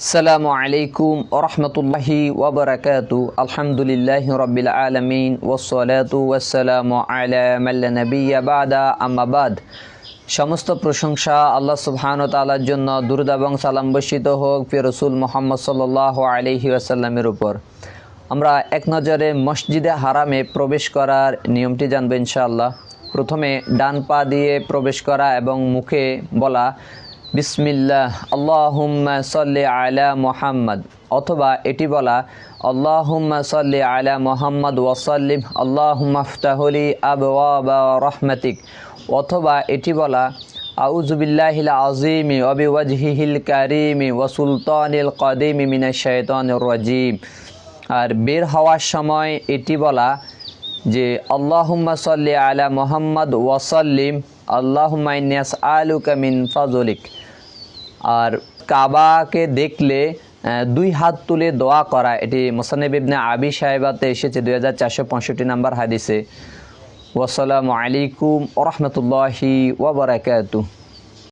আসসালামু আলাইকুম ওরহমতুল্লাহি ওয়াবারাকাতু। আলহামদুলিল্লাহি রাব্বিল আলামিন ওয়াসসালাতু ওয়াসসালামু আলা মান লা নাবিয়্যা বা'দা, আম্মা বাদ। সমস্ত প্রশংসা আল্লাহ সুবহানাহু ওয়া তাআলার জন্য, দুরূদ এবং সালাম বর্ষিত হোক প্রিয় রাসূল মুহাম্মদ সাল্লাল্লাহু আলাইহি ওয়াসাল্লামের উপর। আমরা এক নজরে মসজিদে হারামে প্রবেশ করার নিয়মটি জানবো ইনশাআল্লাহ। প্রথমে ডান পা দিয়ে প্রবেশ করা এবং মুখে বলা বিসমিল্লাহ আল্লাহুম্মা সাল্লি আলা মুহাম্মদ, অথবা এটি বলা আল্লাহুম্মা সাল্লি আলা মুহাম্মদ ওয়া সাল্লিম আল্লাহুম্মা আফতাহলি আবওয়াবা রাহমাতিক, অথবা এটি বলা আউযু বিল্লাহিল আযীমি ওয়া বিওয়াজহিহিল কারীমি ওয়া সুলতানিল কাদীমি মিনাশ শাইতানির রাজীম। আর বের হওয়ার সময় এটি বলা যে আল্লাহুম্মা সাল্লি আলা মুহাম্মদ ওয়া সাল্লিম আল্লাহুম্মা ইন্নী আসআলুকা মিন ফাযলিক। আর কাবাকে দেখলে দুই হাত তুলে দোয়া করা, এটি মুসান্নিফ ইবনে আবি শাইবাতে এসেছে 2465 নম্বর হাদিসে। ওয়াসসালামু আলাইকুম ওয়া রাহমাতুল্লাহি ওয়া বারাকাতুহু।